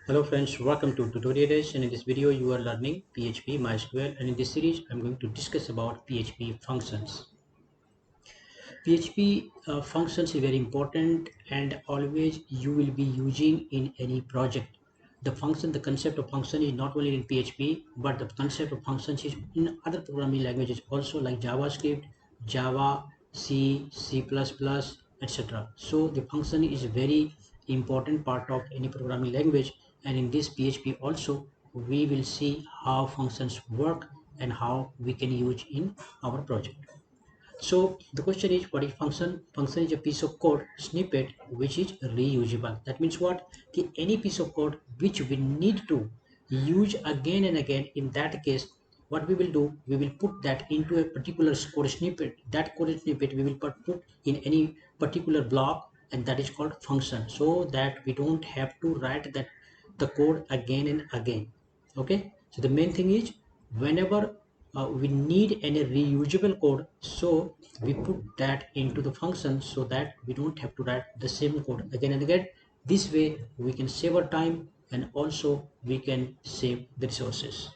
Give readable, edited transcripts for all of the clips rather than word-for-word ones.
Hello friends, welcome to Tutorials, and in this video you are learning PHP, MySQL, and in this series I'm going to discuss about PHP functions. PHP functions is very important and always you will be using in any project. The concept of function is not only in PHP, but the concept of functions is in other programming languages also like JavaScript, Java, C, C++, etc. So the function is a very important part of any programming language, and in this PHP also we will see how functions work and how we can use in our project. So the question is, what is function? Function is a piece of code snippet which is reusable. That means what? Any piece of code which we need to use again and again. In that case, what we will do, we will put that into a particular code snippet. That code snippet we will put in any particular block, and that is called function. So that we don't have to write the code again and again. Okay. So the main thing is, whenever we need any reusable code, so we put that into the function so that we don't have to write the same code again and again. This way we can save our time and also we can save the resources.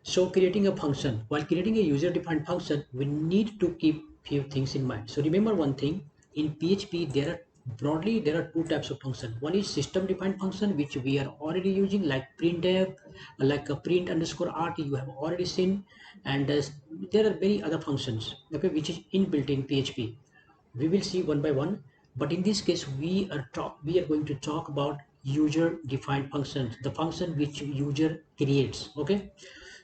So creating a function, while creating a user defined function, we need to keep few things in mind. So remember one thing, in PHP there are two types of function. One is system defined function, which we are already using, like printf, like a print underscore rt you have already seen, and there are many other functions, okay, which is inbuilt in PHP. We will see one by one, but in this case we are going to talk about user defined functions, the function which user creates. Okay,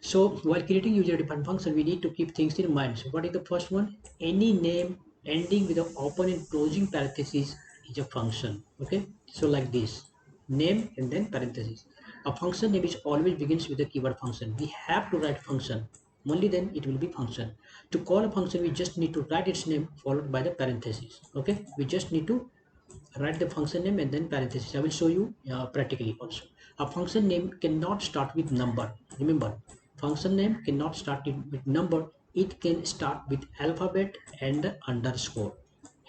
so while creating user defined function, we need to keep things in mind. So what is the first one? Any name ending with an open and closing parenthesis is a function. Okay, so like this, name and then parenthesis. A function name is always begins with the keyword function. We have to write function, only then it will be function. To call a function, we just need to write its name followed by the parenthesis. Okay, we just need to write the function name and then parenthesis. I will show you practically also. A function name cannot start with number. Remember, function name cannot start with number. It can start with alphabet and underscore.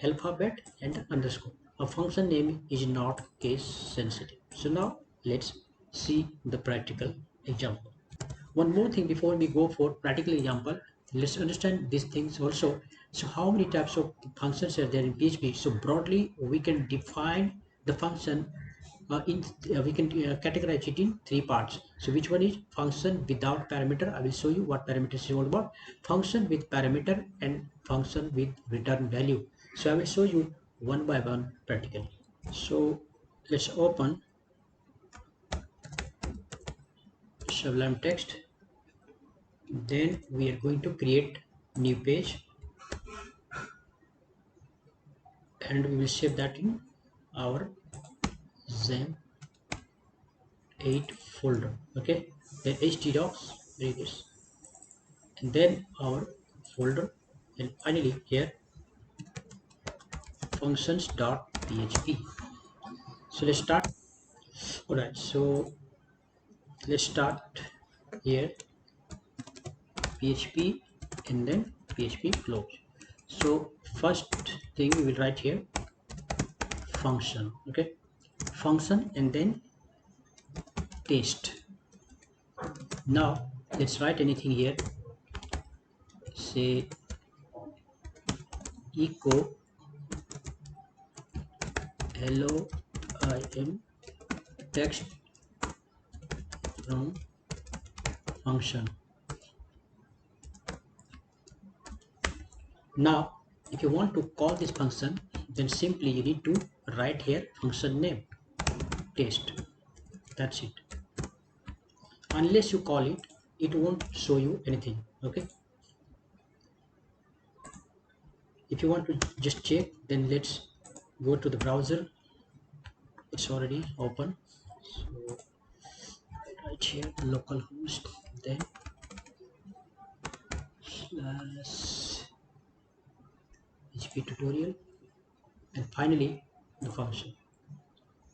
Alphabet and underscore. A function name is not case sensitive. So now let's see the practical example. One more thing before we go for practical example, let's understand these things also. So how many types of functions are there in PHP? So broadly we can define the function we can categorize it in three parts. So which one is function without parameter? I will show you what parameters is all about. Function with parameter and function with return value. So I will show you one by one practically. So let's open Sublime Text. Then we are going to create new page and we will save that in our XAMPP 8 folder. Okay, then htdocs, very good, and then our folder, and finally here functions.php. So let's start. All right, so let's start here php and then php close. So first thing we will write here function. Okay, function and then test. Now let's write anything here, say echo hello, I am text from function. Now if you want to call this function, then simply you need to write here function name test. That's it. Unless you call it, it won't show you anything. Okay, if you want to just check, then let's go to the browser. It's already open. So right here localhost, then slash php tutorial, and finally the function.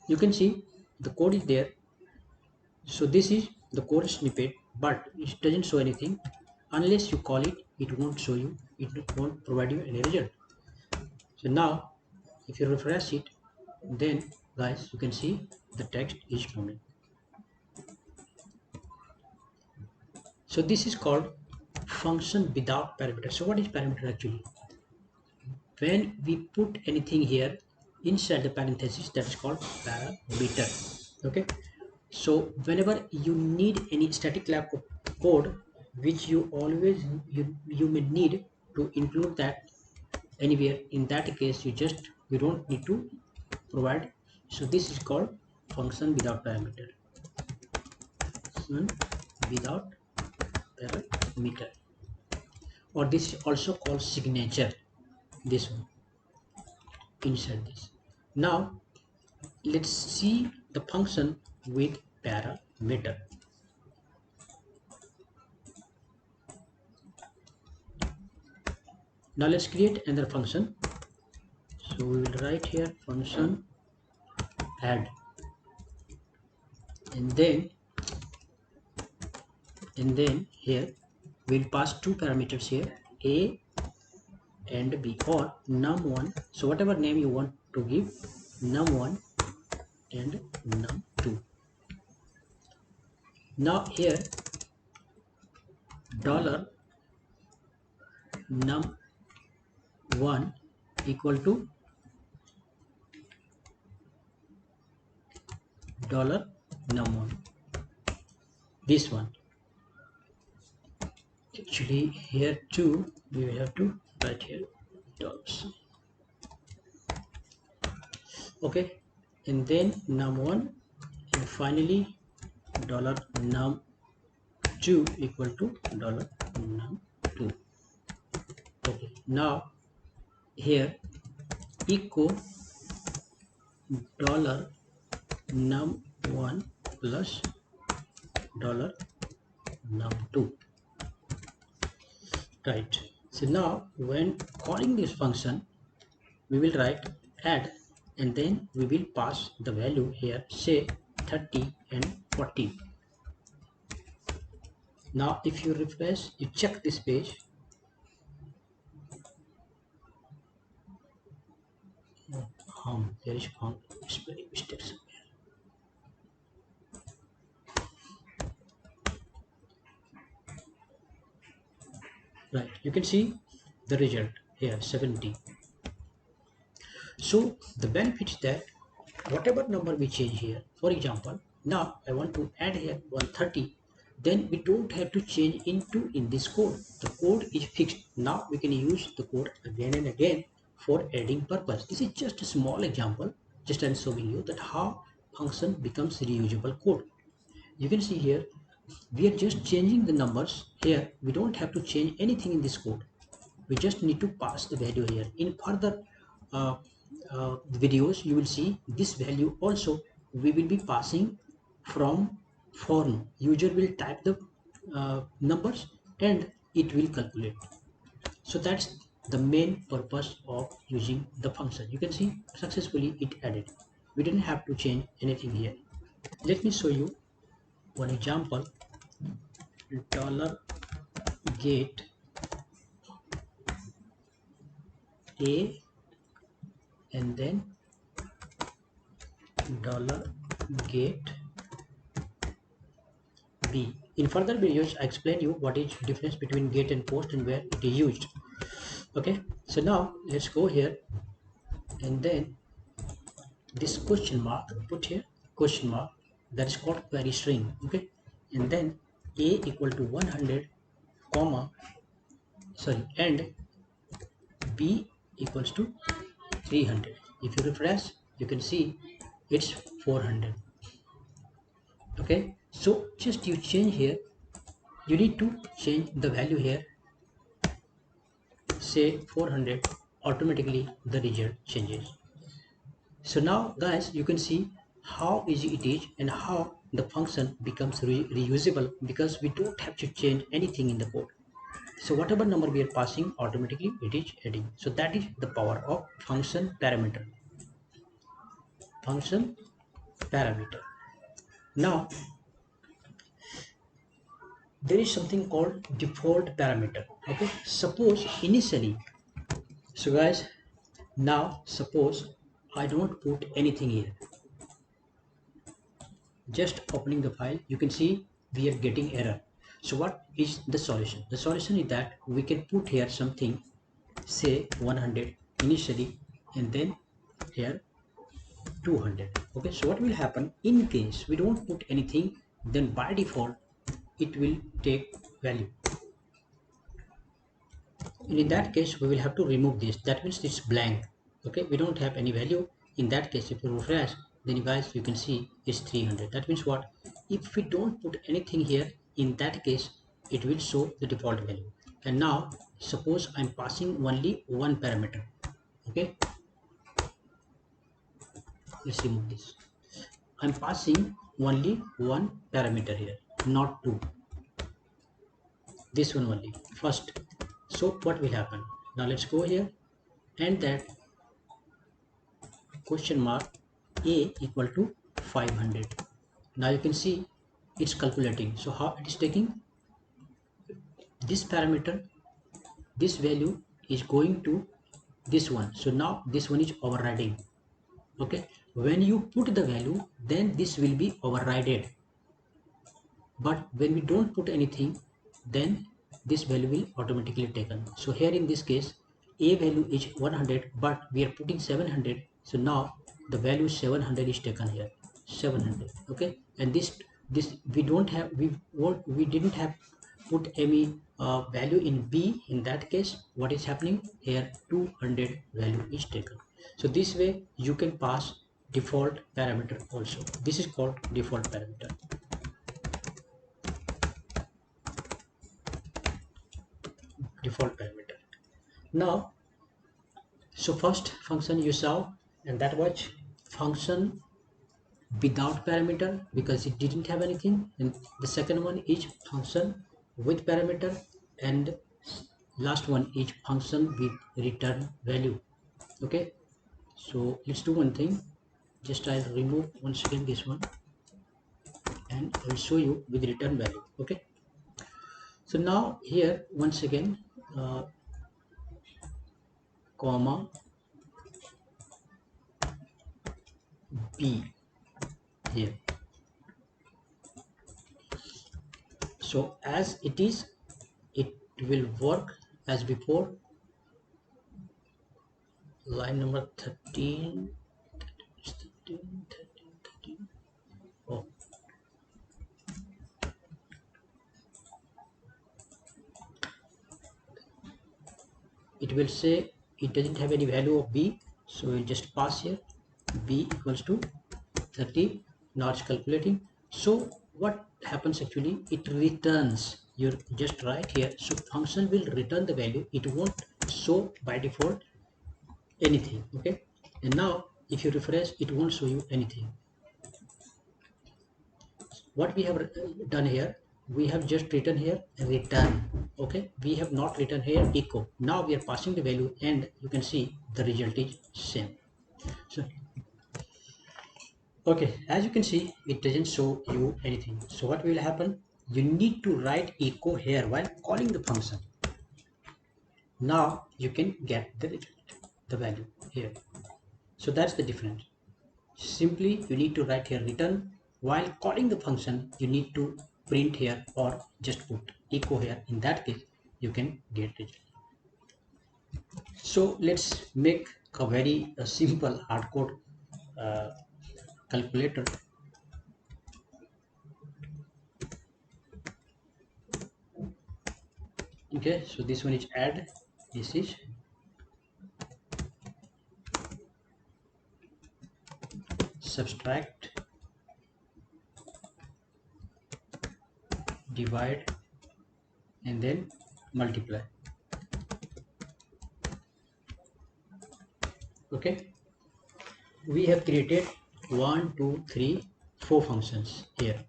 You can see the code is there. So this is the code snippet, but it doesn't show anything. Unless you call it, it won't show you, it won't provide you any result. So now if you refresh it, then guys you can see the text is coming. So this is called function without parameter. So what is parameter actually? When we put anything here inside the parenthesis, that is called parameter. Okay, so whenever you need any static lab code which you may need to include that anywhere, in that case you don't need to provide. So this is called function without parameter. Function without parameter, or this is also called signature, this one inside this. Now let's see the function with parameter. Now let's create another function. So we will write here function add, and then here we'll pass two parameters here, a and b, or num1. So whatever name you want to give, num1 and num2. Now here dollar num1 equal to dollar num1, this one. Actually here too we will have to write here dollars. Okay, and then num1, and finally dollar num2 equal to dollar num2. Okay, now here echo dollar num1 plus dollar num2, right? So now when calling this function we will write add, and then we will pass the value here, say 30 and 40. Now if you refresh, you check this page, there is found spelling mistake somewhere. Right, you can see the result here 70. So the benefit is that whatever number we change here, for example, now I want to add here 130, then we don't have to change in this code. The code is fixed. Now we can use the code again and again for adding purpose. This is just a small example, just I'm showing you that how function becomes reusable code. You can see here we are just changing the numbers here. We don't have to change anything in this code. We just need to pass the value here. In further uh, videos you will see this value also we will be passing from form. User will type the numbers and it will calculate. So that's the main purpose of using the function. You can see successfully it added. We didn't have to change anything here. Let me show you one example. Dollar get a, and then dollar get b. In further videos I explain you what is difference between get and post and where it is used. Okay, so now let's go here, and then this question mark, put here question mark, that is called query string. Okay, and then a equal to 100 comma and b equals to 300. If you refresh you can see it's 400. Okay, so just you change here, you need to change the value here, say 400, automatically the result changes. So now guys you can see how easy it is and how the function becomes reusable, because we don't have to change anything in the code. So whatever number we are passing, automatically it is adding. So that is the power of function parameter. Function parameter. Now there is something called default parameter. Okay, suppose initially, so guys, now suppose I don't put anything here, just opening the file, you can see we are getting error. So what is the solution? The solution is that we can put here something, say 100 initially, and then here 200. Okay, so what will happen in case we don't put anything, then by default it will take value, and in that case we will have to remove this. That means it's blank. Okay, we don't have any value. In that case, if you refresh, then you guys, you can see it's 300. That means what, if we don't put anything here, in that case it will show the default value. And now suppose I'm passing only one parameter. Okay, let's remove this. I'm passing only one parameter here, not two, this one only first. So what will happen? Now let's go here, and that question mark a equal to 500. Now you can see it's calculating. So how it is taking this parameter, this value is going to this one, so now this one is overriding. Okay, when you put the value, then this will be overridden, but when we don't put anything, then this value will automatically taken. So here in this case a value is 100, but we are putting 700, so now the value 700 is taken here, 700. Okay, and this we don't have, we didn't have put any value in b. In that case what is happening here, 200 value is taken. So this way you can pass default parameter also. This is called default parameter. Default parameter. Now, so first function you saw, and that was function without parameter because it didn't have anything, and the second one is function with parameter, and last one is function with return value. Okay, so let's do one thing. Just I'll remove once again this one, and I'll show you with return value. Okay, so now here once again comma b here. So as it is, it will work as before. Line number 13, 13, 13, 13. Oh, it will say it doesn't have any value of b, so we'll just pass here b equals to 30. Now it's calculating. So what happens actually, it returns, you just write here, so function will return the value, it won't show by default anything. Okay, and now if you refresh, it won't show you anything. What we have done here, we have just written here return. Okay, we have not written here echo. Now we are passing the value, and you can see the result is same. So okay, as you can see, it doesn't show you anything. So what will happen, you need to write echo here while calling the function. Now you can get the result, the value here. So that's the difference. Simply you need to write here return. While calling the function, you need to print here or just put echo here. In that case you can get it. So let's make a very simple hardcode calculator. Okay, so this one is add, this is subtract, divide, and then multiply. Okay, we have created 1 2 3 4 functions here,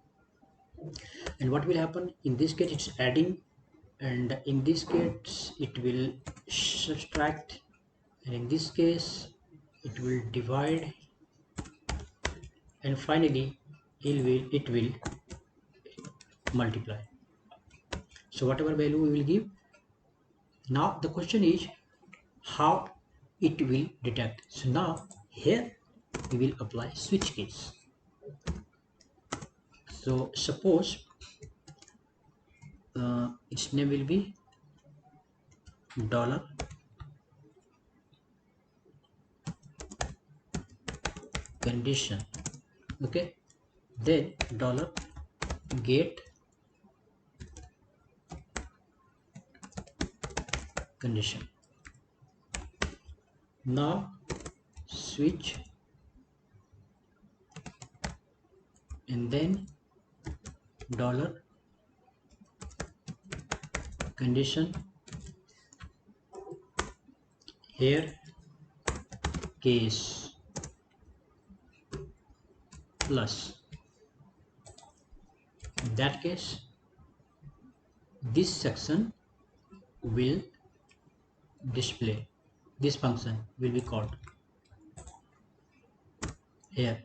and what will happen in this case, it's adding, and in this case it will subtract, and in this case it will divide, and finally it will multiply. So whatever value we will give, now the question is how it will detect. So now here we will apply switch case. So suppose its name will be dollar condition. Okay, then dollar get condition. Now switch and then dollar condition here case plus. In that case, this section will display, this function will be called here,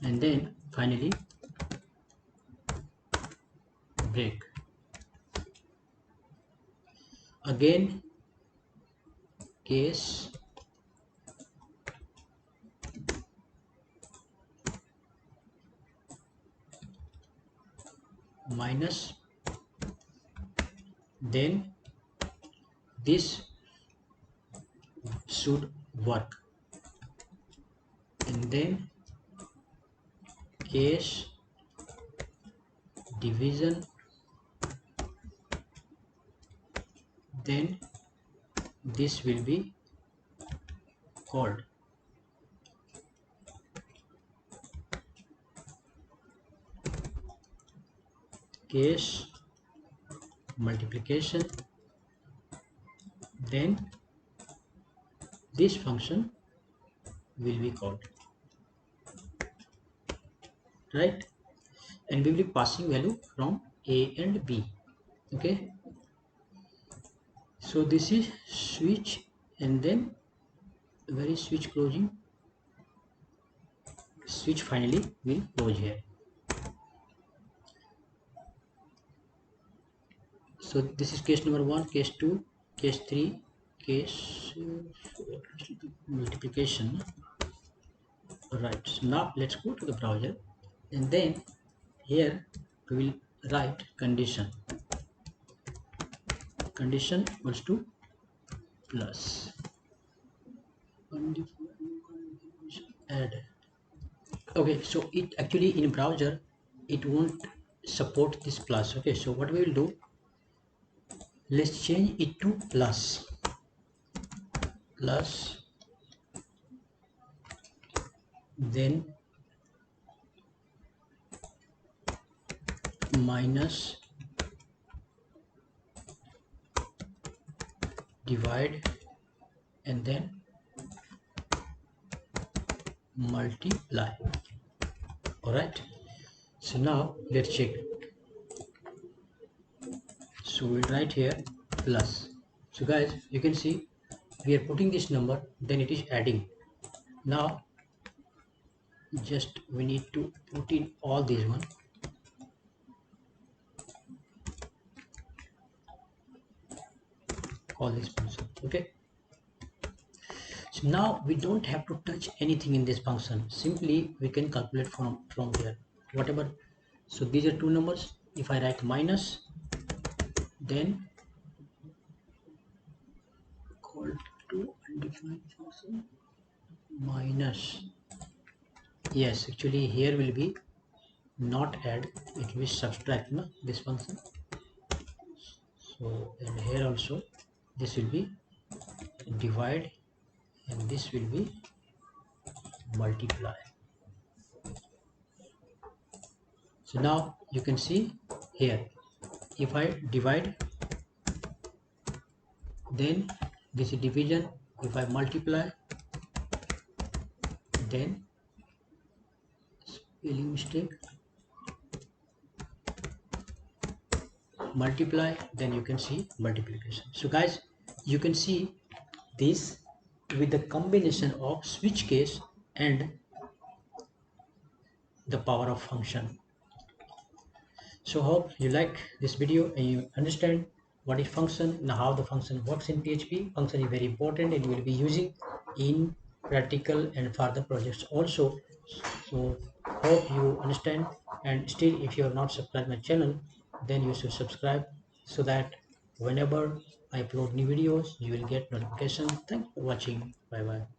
and then finally break. Again case minus, then this should work, and then case division, then this will be called case multiplication, then this function will be called, right? And we will be passing value from A and B. Okay, so this is switch, and then where is switch closing? Switch finally will close here. So this is case number 1, case 2, case 3, case 4, multiplication. Right, so now let's go to the browser, and then here we will write condition equals to plus add. Okay, so it actually in browser it won't support this plus. Okay, so what we will do, let's change it to plus then minus divide and then multiply. All right, so now let's check. So we'll write here plus. So guys, you can see we are putting this number, then it is adding. Now just we need to put in all these one. Call this function. Okay, so now we don't have to touch anything in this function, simply we can calculate from here whatever. So these are two numbers. If I write minus, then equal to undefined function minus, yes, actually here will be not add, it will subtract, no, this function. So and here also this will be divide and this will be multiply. So now you can see here, if I divide, then this is division. If I multiply, then spelling mistake, multiply, then you can see multiplication. So guys, you can see this with the combination of switch case and the power of function. So hope you like this video and you understand what is function and how the function works in PHP. Function is very important and you will be using in practical and further projects also. So hope you understand, and still if you have not subscribed my channel, then you should subscribe so that whenever I upload new videos, you will get notification. Thanks for watching. Bye bye.